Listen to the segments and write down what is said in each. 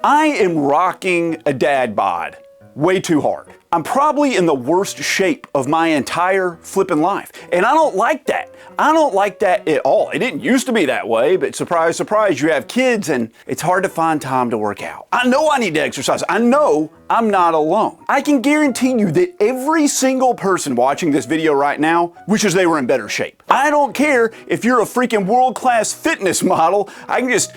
I am rocking a dad bod way too hard. I'm probably in the worst shape of my entire flipping life. And I don't like that. I don't like that at all. It didn't used to be that way, but surprise, surprise, you have kids and it's hard to find time to work out. I know I need to exercise. I know I'm not alone. I can guarantee you that every single person watching this video right now wishes they were in better shape. I don't care if you're a freaking world-class fitness model. I can just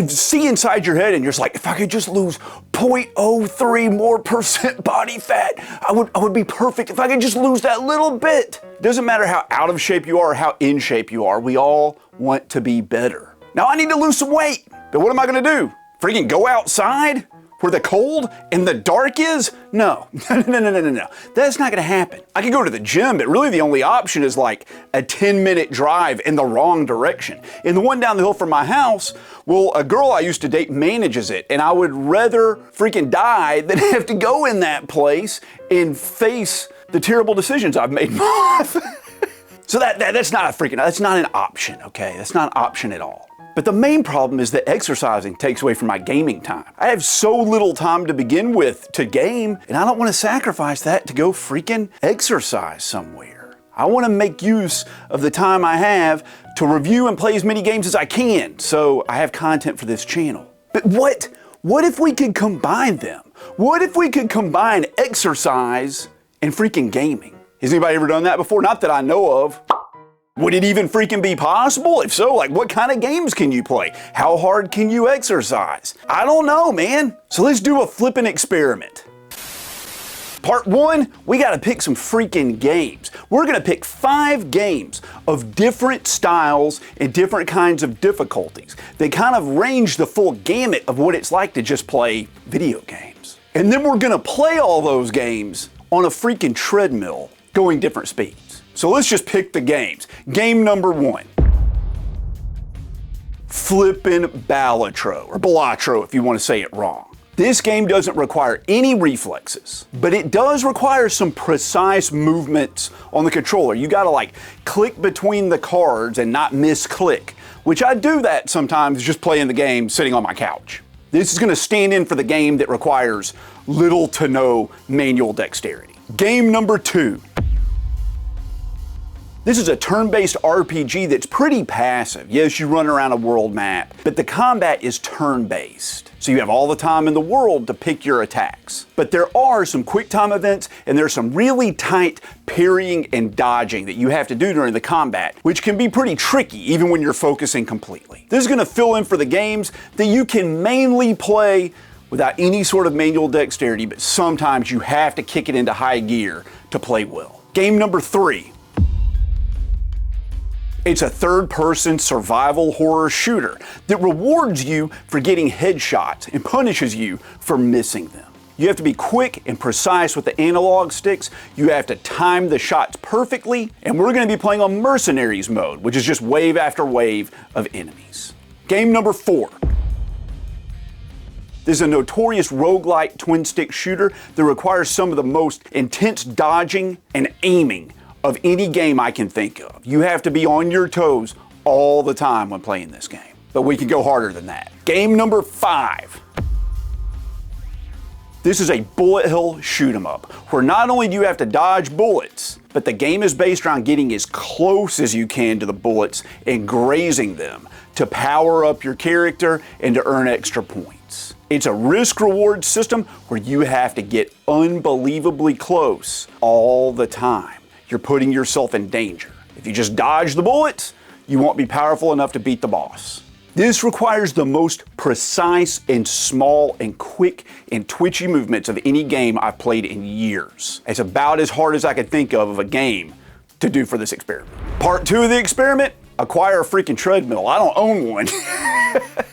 see inside your head and you're just like, if I could just lose 0.03 more percent body fat, I would be perfect. If I could just lose that little bit. Doesn't matter how out of shape you are or how in shape you are, we all want to be better. Now I need to lose some weight, but what am I gonna do? Freaking go outside where the cold and the dark is? No, no. That's not gonna happen. I could go to the gym, but really the only option is like a 10-minute drive in the wrong direction. And the one down the hill from my house, well, a girl I used to date manages it, and I would rather freaking die than have to go in that place and face the terrible decisions I've made in my life. So that's not an option, okay? That's not an option at all. But the main problem is that exercising takes away from my gaming time. I have so little time to begin with to game, and I don't want to sacrifice that to go freaking exercise somewhere. I want to make use of the time I have to review and play as many games as I can, so I have content for this channel. But what if we could combine them? What if we could combine exercise and freaking gaming? Has anybody ever done that before? Not that I know of. Would it even freaking be possible? If so, like what kind of games can you play? How hard can you exercise? I don't know, man. So let's do a flipping experiment. Part 1, we gotta pick some freaking games. We're gonna pick 5 games of different styles and different kinds of difficulties. They kind of range the full gamut of what it's like to just play video games. And then we're gonna play all those games on a freaking treadmill going different speeds. So let's just pick the games. Game number 1. Flippin' Balatro, or Balatro if you want to say it wrong. This game doesn't require any reflexes, but it does require some precise movements on the controller. You gotta like click between the cards and not misclick, which I do that sometimes just playing the game sitting on my couch. This is gonna stand in for the game that requires little to no manual dexterity. Game number 2. This is a turn-based RPG that's pretty passive. Yes, you run around a world map, but the combat is turn-based. So you have all the time in the world to pick your attacks. But there are some quick time events and there's some really tight parrying and dodging that you have to do during the combat, which can be pretty tricky even when you're focusing completely. This is gonna fill in for the games that you can mainly play without any sort of manual dexterity, but sometimes you have to kick it into high gear to play well. Game number 3. It's a third-person survival horror shooter that rewards you for getting headshots and punishes you for missing them. You have to be quick and precise with the analog sticks, you have to time the shots perfectly, and we're going to be playing on Mercenaries mode, which is just wave after wave of enemies. Game number 4. This is a notorious roguelike twin-stick shooter that requires some of the most intense dodging and aiming of any game I can think of. You have to be on your toes all the time when playing this game. But we can go harder than that. Game number 5. This is a bullet hell shoot 'em up, where not only do you have to dodge bullets, but the game is based around getting as close as you can to the bullets and grazing them to power up your character and to earn extra points. It's a risk-reward system where you have to get unbelievably close all the time. You're putting yourself in danger. If you just dodge the bullets, you won't be powerful enough to beat the boss. This requires the most precise and small and quick and twitchy movements of any game I've played in years. It's about as hard as I could think of a game to do for this experiment. Part 2 of the experiment, acquire a freaking treadmill. I don't own one.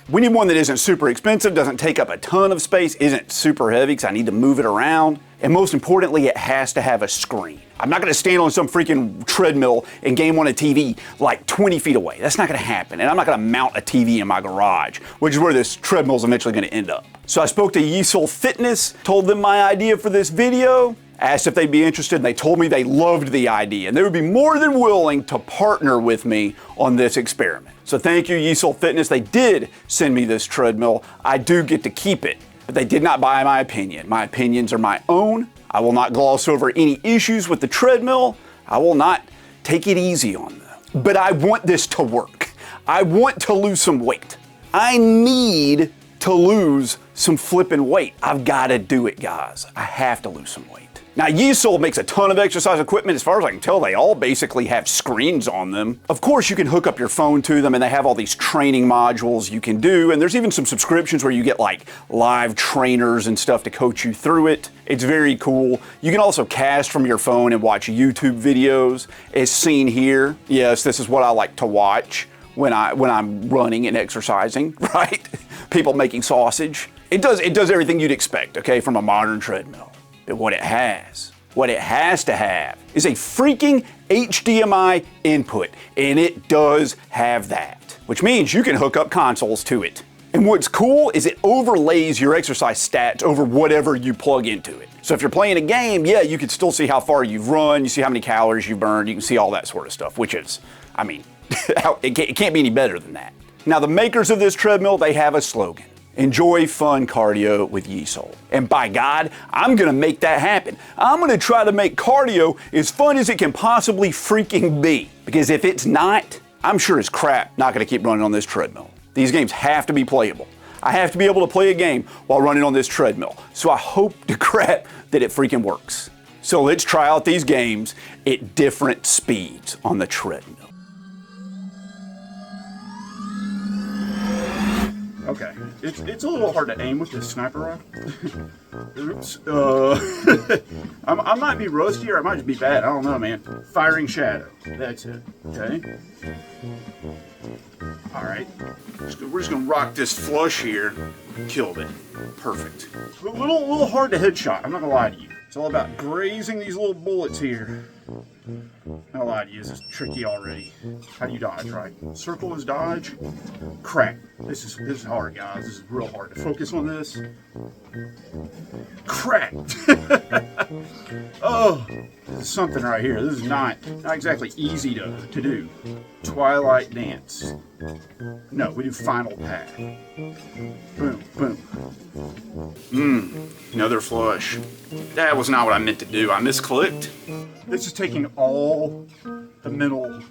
We need one that isn't super expensive, doesn't take up a ton of space, isn't super heavy because I need to move it around. And most importantly, it has to have a screen. I'm not gonna stand on some freaking treadmill and game on a TV like 20 feet away. That's not gonna happen. And I'm not gonna mount a TV in my garage, which is where this treadmill is eventually gonna end up. So I spoke to Yesoul Fitness, told them my idea for this video, asked if they'd be interested, and they told me they loved the idea, and they would be more than willing to partner with me on this experiment. So thank you, Yesoul Fitness. They did send me this treadmill. I do get to keep it, but they did not buy my opinion. My opinions are my own. I will not gloss over any issues with the treadmill. I will not take it easy on them. But I want this to work. I want to lose some weight. I need to lose some flipping weight. I've got to do it, guys. I have to lose some weight. Now, Yesoul makes a ton of exercise equipment. As far as I can tell, they all basically have screens on them. Of course, you can hook up your phone to them, and they have all these training modules you can do, and there's even some subscriptions where you get like live trainers and stuff to coach you through it. It's very cool. You can also cast from your phone and watch YouTube videos, as seen here. Yes, this is what I like to watch when I'm running and exercising, right? People making sausage. It does everything you'd expect, okay, from a modern treadmill. But what it has to have is a freaking HDMI input, and it does have that, which means you can hook up consoles to it. And what's cool is it overlays your exercise stats over whatever you plug into it. So if you're playing a game, yeah, you can still see how far you've run, you see how many calories you've burned, you can see all that sort of stuff, which is, I mean, it can't be any better than that. Now, the makers of this treadmill, they have a slogan. Enjoy fun cardio with Yesoul. And by God, I'm gonna make that happen. I'm gonna try to make cardio as fun as it can possibly freaking be. Because if it's not, I'm sure as crap not gonna keep running on this treadmill. These games have to be playable. I have to be able to play a game while running on this treadmill. So I hope to crap that it freaking works. So let's try out these games at different speeds on the treadmill. Okay, it's a little hard to aim with this sniper rifle. Oops. I might be rusty or I might just be bad. I don't know, man. Firing shadow. That's it. Okay. All right. We're just gonna rock this flush here. Killed it. Perfect. A little hard to headshot. I'm not gonna lie to you. It's all about grazing these little bullets here. Not gonna lie to you, this is tricky already. How do you dodge, right? Circle is dodge. Crap. This is hard, guys. This is real hard to focus on this. Crap. Oh, this is something right here. This is not exactly easy to do. Twilight dance. No, we do final path. Boom, boom. Another flush. That was not what I meant to do. I misclicked. This is taking all the mental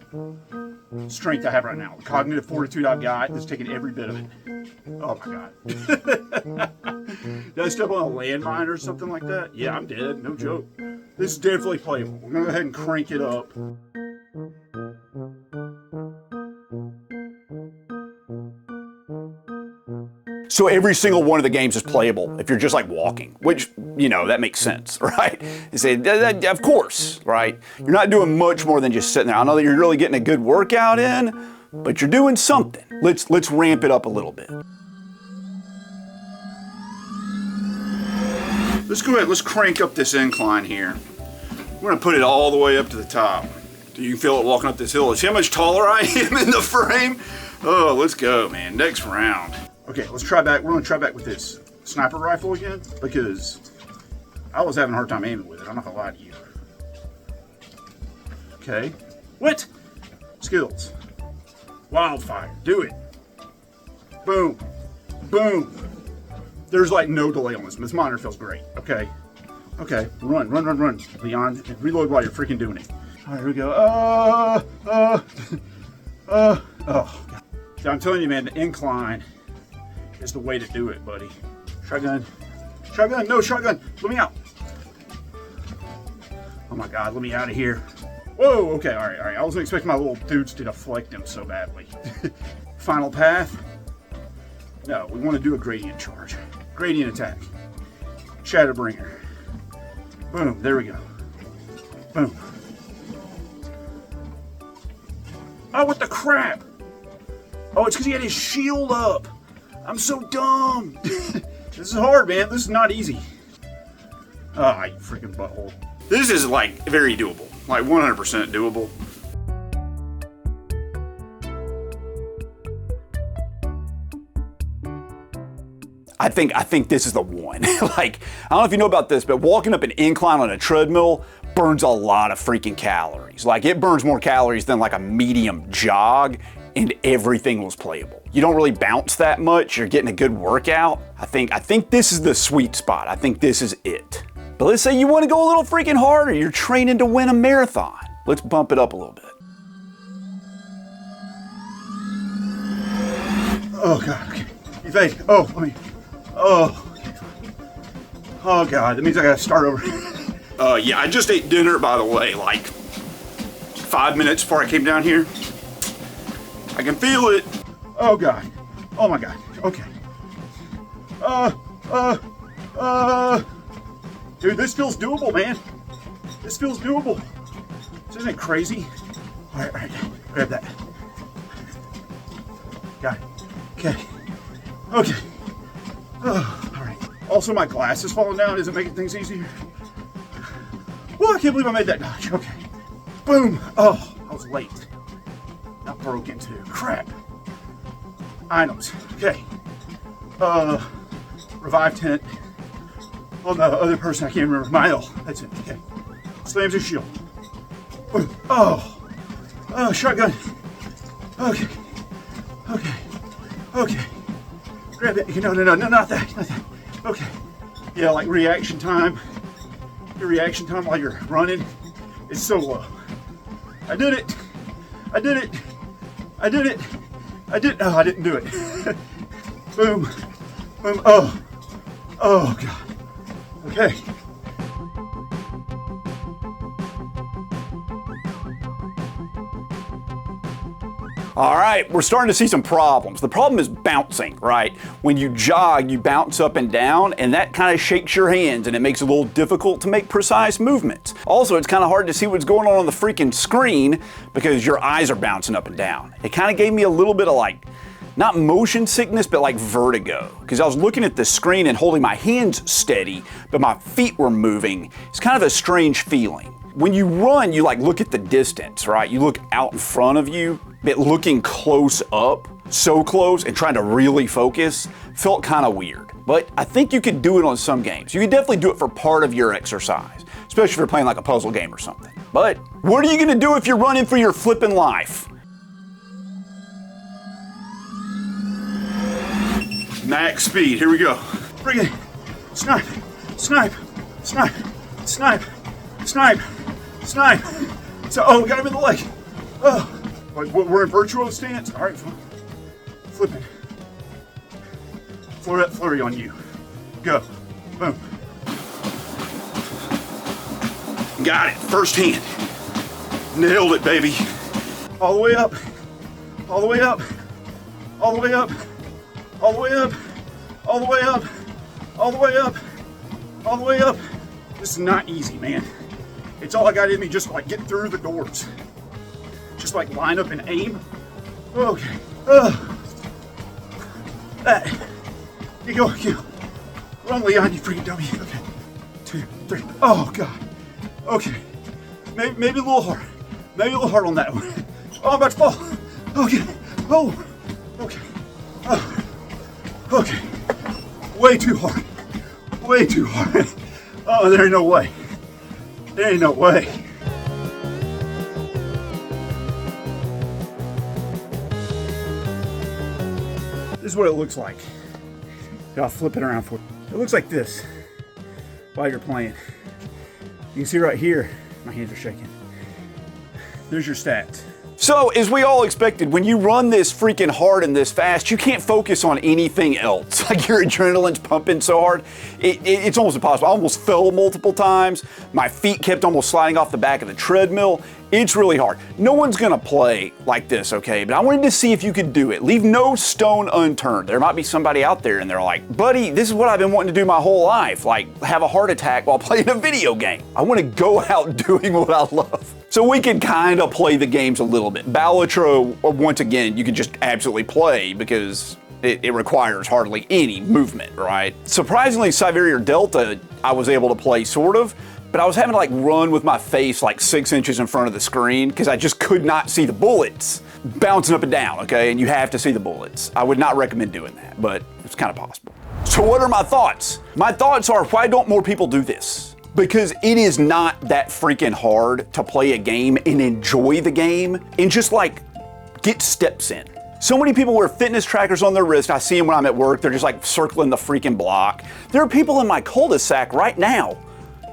strength I have right now. The cognitive fortitude I've got is taking every bit of it. Oh my God. Did I step on a landmine or something like that? Yeah, I'm dead. No joke. This is definitely playable. We're going to go ahead and crank it up. So every single one of the games is playable if you're just like walking, which, you know, that makes sense, right? You say, of course, right? You're not doing much more than just sitting there. I know that you're really getting a good workout in, but you're doing something. Let's ramp it up a little bit. Let's go ahead, let's crank up this incline here. We're gonna put it all the way up to the top. You can feel it walking up this hill. See how much taller I am in the frame? Oh, let's go, man. Next round. Okay, let's try back. We're gonna try back with this sniper rifle again because I was having a hard time aiming with it. I'm not gonna lie to you. Okay. What? Skills. Wildfire. Do it. Boom. Boom. There's like no delay on this. This monitor feels great. Okay. Okay. Run. Leon, reload while you're freaking doing it. All right, here we go. Oh. So I'm telling you, man, the incline is the way to do it, buddy. Shotgun. Shotgun. No, shotgun. Let me out. Oh my God, let me out of here. Whoa, okay, all right. I wasn't expecting my little dudes to deflect them so badly. Final path. No, we want to do a gradient charge. Gradient attack. Shadowbringer. Boom, there we go. Boom. Oh, what the crap? Oh, it's because he had his shield up. I'm so dumb. This is hard, man. This is not easy. Ah, you freaking butthole. This is like very doable. Like 100% doable. I think this is the one. Like, I don't know if you know about this, but walking up an incline on a treadmill burns a lot of freaking calories. Like, it burns more calories than like a medium jog, and everything was playable. You don't really bounce that much. You're getting a good workout. I think this is the sweet spot. I think this is it. But let's say you want to go a little freaking harder. You're training to win a marathon. Let's bump it up a little bit. Oh God, okay. You think, oh, let me, oh. Oh God, that means I gotta start over. Yeah, I just ate dinner, by the way, like 5 minutes before I came down here. I can feel it. Oh God, oh my God, okay. Dude, this feels doable, man. This feels doable. This isn't crazy. All right, grab that. Got it. Okay. Okay. Oh, all right. Also, my glass is falling down. Is it making things easier? Well, I can't believe I made that dodge. Okay. Boom. Oh, I was late. Not broken too. Crap. Items. Okay. Revive tent. On the other person, I can't remember. Mile. That's it. Okay. Slams his shield. Boom. Oh. Oh, shotgun. Okay. Okay. Okay. Grab it. No, not that. Not that. Okay. Yeah, like reaction time. Your reaction time while you're running is so low. I did it. I did it. I did it. I did. Oh, I didn't do it. Boom. Boom. Oh. Oh, God. Okay. All right, we're starting to see some problems. The problem is bouncing, right? When you jog, you bounce up and down, and that kind of shakes your hands, and it makes it a little difficult to make precise movements. Also, it's kind of hard to see what's going on the freaking screen because your eyes are bouncing up and down. It kind of gave me a little bit of like, not motion sickness, but like vertigo. Because I was looking at the screen and holding my hands steady, but my feet were moving. It's kind of a strange feeling. When you run, you like look at the distance, right? You look out in front of you, but looking close up, so close, and trying to really focus felt kind of weird. But I think you could do it on some games. You could definitely do it for part of your exercise, especially if you're playing like a puzzle game or something. But what are you gonna do if you're running for your flipping life? Max speed. Here we go. Bring it. Snipe. Snipe. Snipe. Snipe. Snipe. Snipe. So, oh, we got him in the leg. Oh. We're in virtual stance. All right, flipping. Floret flurry on you. Go. Boom. Got it. First hand. Nailed it, baby. All the way up. All the way up. All the way up. All the way up. All the way up. All the way up. All the way up. This is not easy, man. It's all I got in me just to like get through the doors. Just like line up and aim. Okay. That. You go. Run, Leon, you freaking dummy. Okay. 2, 3. Oh, God. Okay. Maybe a little hard. Maybe a little hard on that one. Oh, I'm about to fall. Okay. Oh. Okay. Oh. Okay. Way too hard. Way too hard. Oh, there ain't no way. There ain't no way. This is what it looks like. I'll flip it around for you. It looks like this while you're playing. You can see right here, my hands are shaking. There's your stats. So, as we all expected, when you run this freaking hard and this fast, you can't focus on anything else. Like your adrenaline's pumping so hard, it's almost impossible. I almost fell multiple times. My feet kept almost sliding off the back of the treadmill. It's really hard. No one's gonna play like this, okay? But I wanted to see if you could do it. Leave no stone unturned. There might be somebody out there and they're like, buddy, this is what I've been wanting to do my whole life. Like, have a heart attack while playing a video game. I wanna go out doing what I love. So we can kind of play the games a little bit. Balatro, once again, you can just absolutely play because it requires hardly any movement, right? Surprisingly, Psyvariar Delta, I was able to play sort of, but I was having to like run with my face like 6 inches in front of the screen because I just could not see the bullets bouncing up and down, okay? And you have to see the bullets. I would not recommend doing that, but it's kind of possible. So what are my thoughts? My thoughts are, why don't more people do this? Because it is not that freaking hard to play a game and enjoy the game and just like get steps in. So many people wear fitness trackers on their wrist. I see them when I'm at work. They're just like circling the freaking block. There are people in my cul-de-sac right now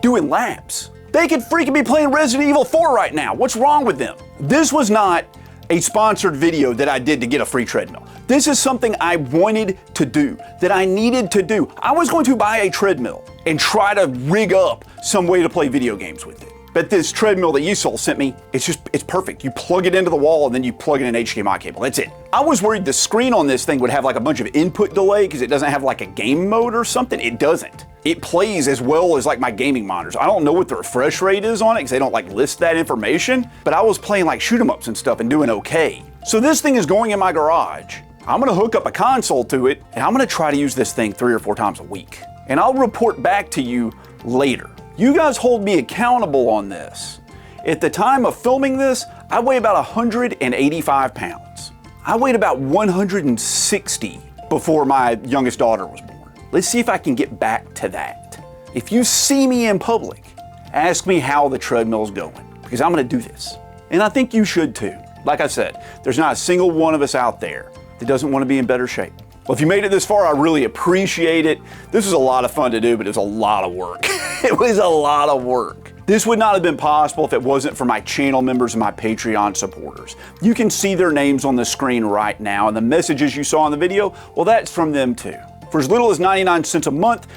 doing laps. They could freaking be playing Resident Evil 4 right now. What's wrong with them? This was not a sponsored video that I did to get a free treadmill. This is something I wanted to do, that I needed to do. I was going to buy a treadmill and try to rig up some way to play video games with it. But this treadmill that yesoul sent me, it's perfect. You plug it into the wall and then you plug in an HDMI cable. That's it. I was worried the screen on this thing would have like a bunch of input delay because it doesn't have like a game mode or something. It doesn't. It plays as well as like my gaming monitors. I don't know what the refresh rate is on it because they don't like list that information, but I was playing like shoot 'em ups and stuff and doing okay. So this thing is going in my garage. I'm gonna hook up a console to it and I'm gonna try to use this thing 3 or 4 times a week. And I'll report back to you later. You guys hold me accountable on this. At the time of filming this, I weigh about 185 pounds. I weighed about 160 before my youngest daughter was born. Let's see if I can get back to that. If you see me in public, ask me how the treadmill's going, because I'm gonna do this. And I think you should too. Like I said, there's not a single one of us out there that doesn't want to be in better shape. Well, if you made it this far, I really appreciate it. This was a lot of fun to do, but it was a lot of work. It was a lot of work. This would not have been possible if it wasn't for my channel members and my Patreon supporters. You can see their names on the screen right now, and the messages you saw in the video, well, that's from them too. For as little as 99 cents a month,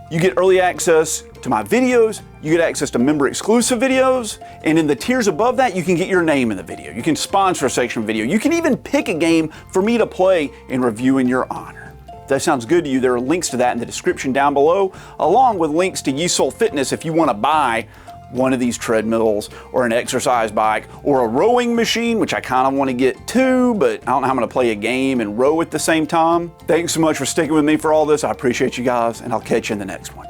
you get early access to my videos, you get access to member exclusive videos, and in the tiers above that, you can get your name in the video. You can sponsor a section of video. You can even pick a game for me to play and review in your honor. If that sounds good to you, there are links to that in the description down below, along with links to yesoul Fitness if you want to buy one of these treadmills or an exercise bike or a rowing machine, which I kind of want to get too, but I don't know how I'm going to play a game and row at the same time. Thanks so much for sticking with me for all this. I appreciate you guys, and I'll catch you in the next one.